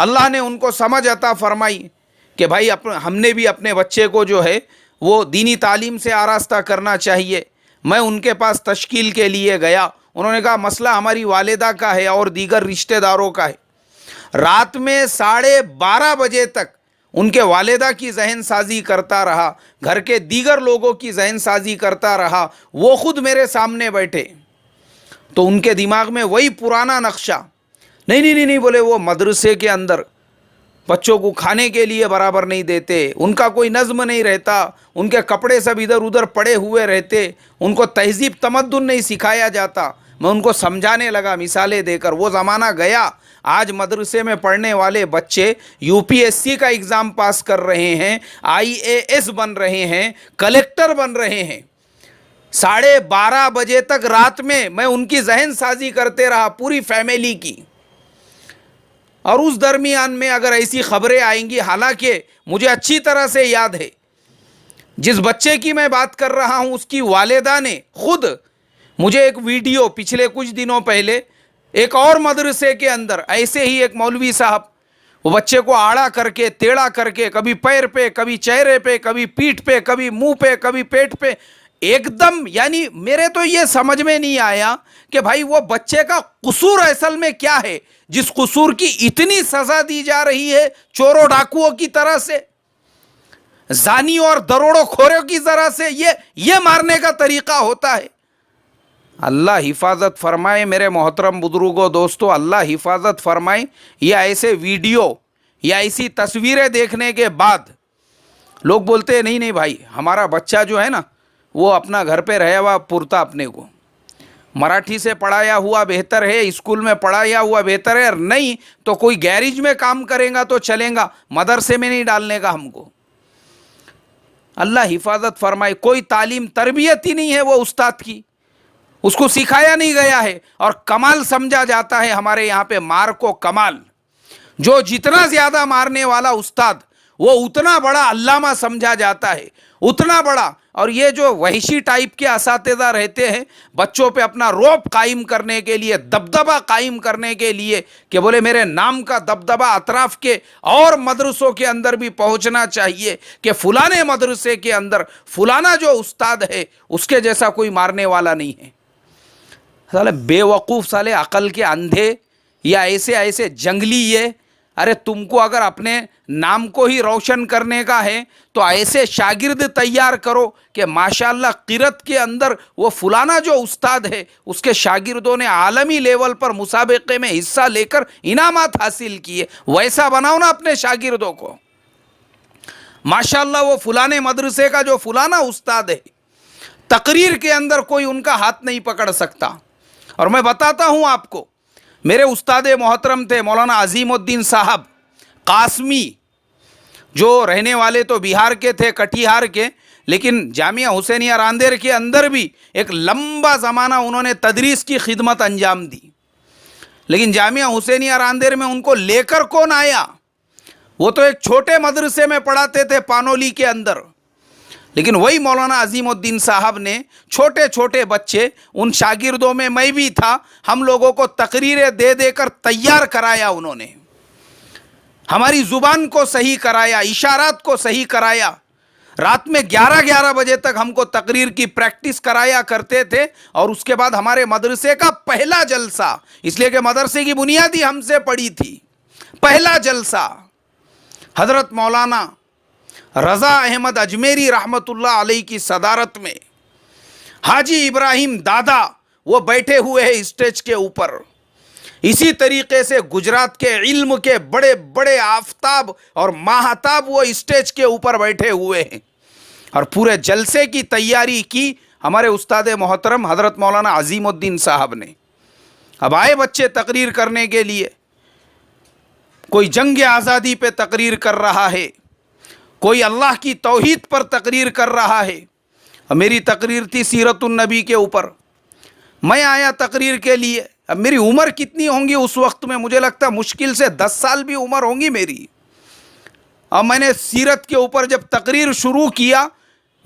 اللہ نے ان کو سمجھ عطا فرمائی کہ بھائی ہم نے بھی اپنے بچے کو جو ہے وہ دینی تعلیم سے آراستہ کرنا چاہیے. میں ان کے پاس تشکیل کے لیے گیا. انہوں نے کہا مسئلہ ہماری والدہ کا ہے اور دیگر رشتہ داروں کا ہے. رات میں 12:30 بجے تک ان کے والدہ کی ذہن سازی کرتا رہا, گھر کے دیگر لوگوں کی ذہن سازی کرتا رہا. وہ خود میرے سامنے بیٹھے تو ان کے دماغ میں وہی پرانا نقشہ, نہیں بولے وہ مدرسے کے اندر بچوں کو کھانے کے لیے برابر نہیں دیتے, ان کا کوئی نظم نہیں رہتا, ان کے کپڑے سب ادھر ادھر پڑے ہوئے رہتے, ان کو تہذیب تمدن نہیں سکھایا جاتا. میں ان کو سمجھانے لگا مثالیں دے کر. وہ زمانہ گیا. آج مدرسے میں پڑھنے والے بچے UPSC کا ایگزام پاس کر رہے ہیں, IAS بن رہے ہیں, کلیکٹر بن رہے ہیں. 12:30 بجے تک رات میں ان کی ذہن سازی کرتے رہا پوری فیملی کی. اور اس درمیان میں اگر ایسی خبریں آئیں گی, حالانکہ مجھے اچھی طرح سے یاد ہے جس بچے کی میں بات کر رہا ہوں اس کی والدہ نے خود مجھے ایک ویڈیو پچھلے کچھ دنوں پہلے ایک اور مدرسے کے اندر ایسے ہی ایک مولوی صاحب وہ بچے کو آڑا کر کے ٹیڑھا کر کے کبھی پیر پہ, کبھی چہرے پہ, کبھی پیٹھ پہ, کبھی منہ پہ, کبھی پیٹ پہ, ایک دم یعنی میرے تو یہ سمجھ میں نہیں آیا کہ بھائی وہ بچے کا قصور اصل میں کیا ہے جس قصور کی اتنی سزا دی جا رہی ہے چوروں ڈاکوؤں کی طرح سے, زانیوں اور دروڑوں کھوروں کی طرح سے. یہ مارنے کا طریقہ ہوتا ہے. اللہ حفاظت فرمائے میرے محترم بزرگوں دوستو, اللہ حفاظت فرمائے. یہ ایسے ویڈیو یا ایسی تصویریں دیکھنے کے بعد لوگ بولتے ہیں نہیں بھائی ہمارا بچہ جو ہے نا وہ اپنا گھر پہ رہے ہوا پورتا, اپنے کو مراٹھی سے پڑھایا ہوا بہتر ہے, اسکول میں پڑھایا ہوا بہتر ہے, نہیں تو کوئی گیریج میں کام کرے گا تو چلیں گا, مدرسے میں نہیں ڈالنے کا ہم کو. اللہ حفاظت فرمائے. کوئی تعلیم تربیت ہی نہیں ہے وہ استاد کی, اس کو سکھایا نہیں گیا ہے. اور کمال سمجھا جاتا ہے ہمارے یہاں پہ مار کو کمال. جو جتنا زیادہ مارنے والا استاد وہ اتنا بڑا علامہ سمجھا جاتا ہے, اتنا بڑا. اور یہ جو وحشی ٹائپ کے اساتذہ رہتے ہیں بچوں پہ اپنا روب قائم کرنے کے لیے, دبدبہ قائم کرنے کے لیے کہ بولے میرے نام کا دبدبہ اطراف کے اور مدرسوں کے اندر بھی پہنچنا چاہیے کہ فلانے مدرسے کے اندر فلانا جو استاد ہے اس کے جیسا کوئی مارنے والا نہیں ہے. سالے بے وقوف, سالے عقل کے اندھے یا ایسے جنگلی. یہ ارے تم کو اگر اپنے نام کو ہی روشن کرنے کا ہے تو ایسے شاگرد تیار کرو کہ ماشاءاللہ قرت کے اندر وہ فلانا جو استاد ہے اس کے شاگردوں نے عالمی لیول پر مسابقے میں حصہ لے کر انعامات حاصل کیے. ویسا بناؤ نا اپنے شاگردوں کو. ماشاءاللہ وہ فلانے مدرسے کا جو فلانا استاد ہے, تقریر کے اندر کوئی ان کا ہاتھ نہیں پکڑ سکتا. اور میں بتاتا ہوں آپ کو, میرے استاد محترم تھے مولانا عظیم الدین صاحب قاسمی, جو رہنے والے تو بہار کے تھے, کٹیہار کے, لیکن جامعہ حسینیہ راندیر کے اندر بھی ایک لمبا زمانہ انہوں نے تدریس کی خدمت انجام دی. لیکن جامعہ حسینیہ راندیر میں ان کو لے کر کون آیا؟ وہ تو ایک چھوٹے مدرسے میں پڑھاتے تھے پانولی کے اندر. لیکن وہی مولانا عظیم الدین صاحب نے چھوٹے چھوٹے بچے, ان شاگردوں میں بھی تھا, ہم لوگوں کو تقریریں دے دے کر تیار کرایا. انہوں نے ہماری زبان کو صحیح کرایا, اشارات کو صحیح کرایا. رات میں 11 بجے تک ہم کو تقریر کی پریکٹس کرایا کرتے تھے. اور اس کے بعد ہمارے مدرسے کا پہلا جلسہ, اس لیے کہ مدرسے کی بنیادی ہم سے پڑی تھی, پہلا جلسہ حضرت مولانا رضا احمد اجمیری رحمت اللہ علیہ کی صدارت میں حاجی ابراہیم دادا وہ بیٹھے ہوئے ہیں اسٹیج کے اوپر. اسی طریقے سے گجرات کے علم کے بڑے بڑے آفتاب اور ماہتاب وہ اسٹیج کے اوپر بیٹھے ہوئے ہیں. اور پورے جلسے کی تیاری کی ہمارے استاد محترم حضرت مولانا عظیم الدین صاحب نے. اب آئے بچے تقریر کرنے کے لیے, کوئی جنگ آزادی پہ تقریر کر رہا ہے, کوئی اللہ کی توحید پر تقریر کر رہا ہے. میری تقریر تھی سیرت النبی کے اوپر. میں آیا تقریر کے لیے. اب میری عمر کتنی ہوں گی اس وقت میں, مجھے لگتا ہے مشکل سے 10 سال بھی عمر ہوں گی میری. اور میں نے سیرت کے اوپر جب تقریر شروع کیا,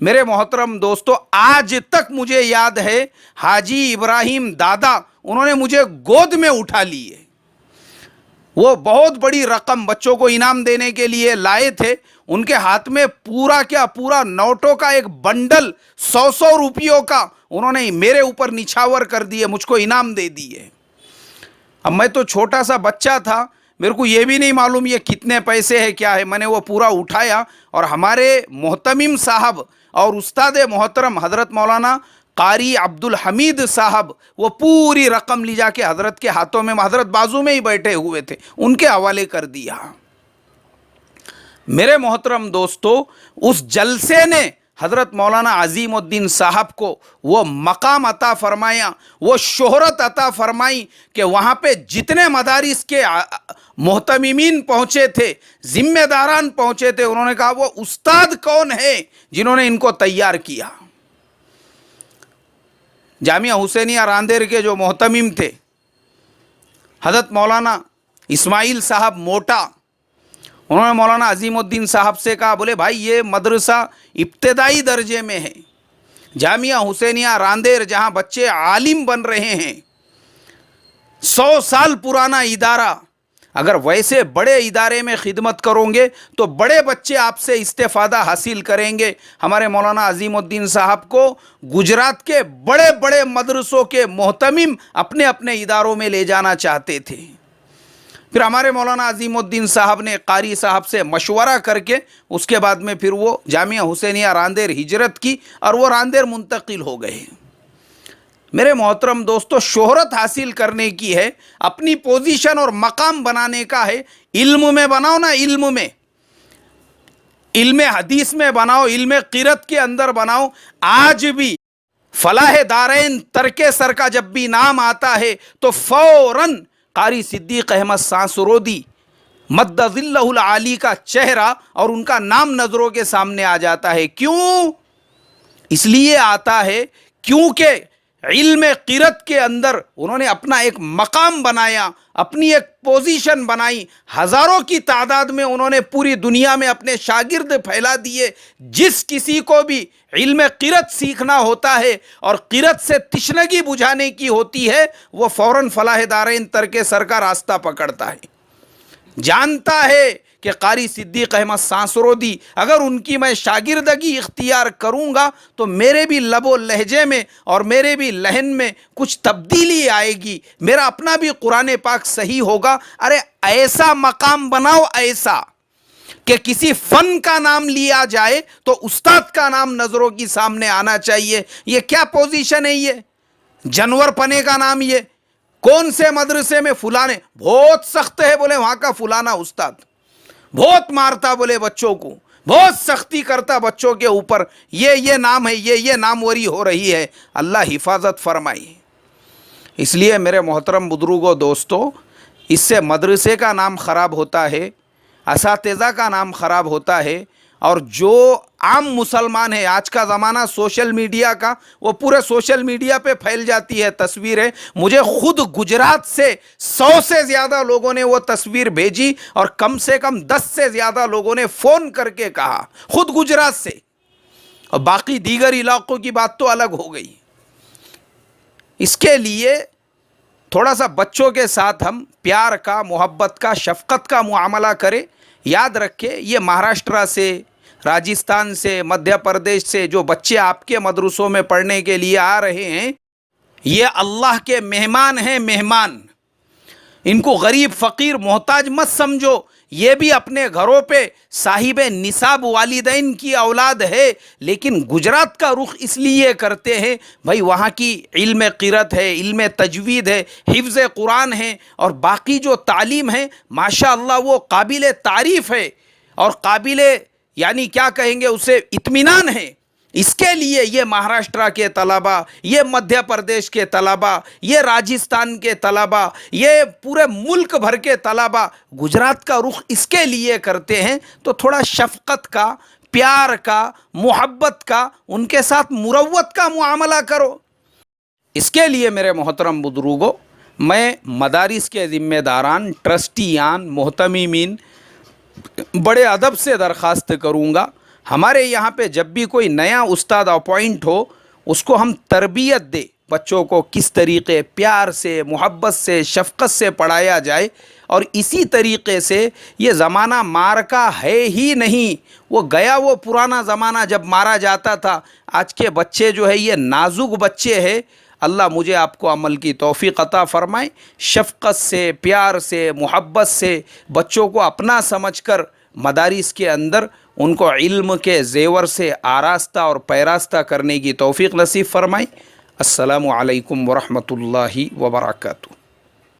میرے محترم دوستو آج تک مجھے یاد ہے حاجی ابراہیم دادا انہوں نے مجھے گود میں اٹھا لیے. وہ بہت بڑی رقم بچوں کو انعام دینے کے لیے لائے تھے. ان کے ہاتھ میں پورا کیا پورا نوٹوں کا ایک بنڈل 100 روپیوں کا انہوں نے میرے اوپر نچھاور کر دیے, مجھ کو انعام دے دیے. اب میں تو چھوٹا سا بچہ تھا, میرے کو یہ بھی نہیں معلوم یہ کتنے پیسے ہے کیا ہے. میں نے وہ پورا اٹھایا اور ہمارے محتمم صاحب اور استاد محترم حضرت مولانا قاری عبدالحمید صاحب وہ پوری رقم لی جا کے حضرت کے ہاتھوں میں, حضرت بازو میں ہی بیٹھے ہوئے تھے, ان کے حوالے کر دیا. میرے محترم دوستو, اس جلسے نے حضرت مولانا عظیم الدین صاحب کو وہ مقام عطا فرمایا, وہ شہرت عطا فرمائی کہ وہاں پہ جتنے مدارس کے محتممین پہنچے تھے, ذمہ داران پہنچے تھے, انہوں نے کہا وہ استاد کون ہے جنہوں نے ان کو تیار کیا. جامعہ حسینیہ راندیر کے جو محتمم تھے حضرت مولانا اسماعیل صاحب موٹا, انہوں نے مولانا عظیم الدین صاحب سے کہا, بولے بھائی یہ مدرسہ ابتدائی درجے میں ہے, جامعہ حسینیہ راندیر جہاں بچے عالم بن رہے ہیں, 100 سال پرانا ادارہ, اگر ویسے بڑے ادارے میں خدمت کرو گے تو بڑے بچے آپ سے استفادہ حاصل کریں گے. ہمارے مولانا عظیم الدین صاحب کو گجرات کے بڑے بڑے مدرسوں کے محتمم اپنے اپنے اداروں میں لے جانا چاہتے تھے. پھر ہمارے مولانا عظیم الدین صاحب نے قاری صاحب سے مشورہ کر کے اس کے بعد میں پھر وہ جامعہ حسینیہ راندیر ہجرت کی اور وہ راندیر منتقل ہو گئے. میرے محترم دوستو, شہرت حاصل کرنے کی ہے, اپنی پوزیشن اور مقام بنانے کا ہے. علم میں بناؤ نا, علم میں, علم حدیث میں بناؤ, علم قرات کے اندر بناؤ. آج بھی فلاح دارین ترک سر کا جب بھی نام آتا ہے تو فوراً قاری صدیق احمد سانسرودی مد ظلہ العالی کا چہرہ اور ان کا نام نظروں کے سامنے آ جاتا ہے. کیوں؟ اس لیے آتا ہے کیونکہ علم قرات کے اندر انہوں نے اپنا ایک مقام بنایا, اپنی ایک پوزیشن بنائی. ہزاروں کی تعداد میں انہوں نے پوری دنیا میں اپنے شاگرد پھیلا دیے. جس کسی کو بھی علم قرات سیکھنا ہوتا ہے اور قرات سے تشنگی بجھانے کی ہوتی ہے, وہ فوراً فلاح دارین ترک سر کا راستہ پکڑتا ہے. جانتا ہے کہ قاری صدیق احمد سانسرودی اگر ان کی میں شاگردگی اختیار کروں گا تو میرے بھی لب و لہجے میں اور میرے بھی لہن میں کچھ تبدیلی آئے گی, میرا اپنا بھی قرآن پاک صحیح ہوگا. ارے ایسا مقام بناؤ ایسا کہ کسی فن کا نام لیا جائے تو استاد کا نام نظروں کی سامنے آنا چاہیے. یہ کیا پوزیشن ہے, یہ جانور پنے کا نام, یہ کون سے مدرسے میں فلانے بہت سخت ہے, بولے وہاں کا فلانا استاد بہت مارتا, بولے بچوں کو بہت سختی کرتا بچوں کے اوپر, یہ نام ہے, یہ ناموری ہو رہی ہے. اللہ حفاظت فرمائی. اس لیے میرے محترم بزرگوں دوستو, اس سے مدرسے کا نام خراب ہوتا ہے, اساتذہ کا نام خراب ہوتا ہے, اور جو عام مسلمان ہے, آج کا زمانہ سوشل میڈیا کا, وہ پورے سوشل میڈیا پہ پھیل جاتی ہے تصویریں. مجھے خود گجرات سے 100 سے زیادہ لوگوں نے وہ تصویر بھیجی اور کم سے کم 10 سے زیادہ لوگوں نے فون کر کے کہا, خود گجرات سے, اور باقی دیگر علاقوں کی بات تو الگ ہو گئی. اس کے لیے تھوڑا سا بچوں کے ساتھ ہم پیار کا, محبت کا, شفقت کا معاملہ کریں. یاد رکھیں, یہ مہاراشٹرا سے, راجستھان سے, مدھیہ پردیش سے جو بچے آپ کے مدرسوں میں پڑھنے کے لیے آ رہے ہیں, یہ اللہ کے مہمان ہیں, مہمان. ان کو غریب, فقیر, محتاج مت سمجھو. یہ بھی اپنے گھروں پہ صاحب نصاب والدین کی اولاد ہے, لیکن گجرات کا رخ اس لیے کرتے ہیں بھائی وہاں کی علم قرات ہے, علم تجوید ہے, حفظ قرآن ہے, اور باقی جو تعلیم ہے ماشاءاللہ وہ قابل تعریف ہے اور قابل یعنی کیا کہیں گے اسے اطمینان ہے. اس کے لیے یہ مہاراشٹرا کے طلباء, یہ مدھیہ پردیش کے طلباء, یہ راجستھان کے طلباء, یہ پورے ملک بھر کے طلباء گجرات کا رخ اس کے لیے کرتے ہیں. تو تھوڑا شفقت کا, پیار کا, محبت کا, ان کے ساتھ مروت کا معاملہ کرو. اس کے لیے میرے محترم بزرگوں, میں مدارس کے ذمہ داران, ٹرسٹیان, محتممین بڑے ادب سے درخواست کروں گا, ہمارے یہاں پہ جب بھی کوئی نیا استاد اپوائنٹ ہو, اس کو ہم تربیت دے, بچوں کو کس طریقے پیار سے, محبت سے, شفقت سے پڑھایا جائے. اور اسی طریقے سے یہ زمانہ مار کا ہے ہی نہیں، وہ گیا وہ پرانا زمانہ جب مارا جاتا تھا۔ آج کے بچے جو ہے یہ نازک بچے ہیں۔ اللہ مجھے آپ کو عمل کی توفیق عطا فرمائے، شفقت سے، پیار سے، محبت سے بچوں کو اپنا سمجھ کر مدارس کے اندر ان کو علم کے زیور سے آراستہ اور پیراستہ کرنے کی توفیق نصیب فرمائے۔ السلام علیکم ورحمۃ اللہ وبرکاتہ۔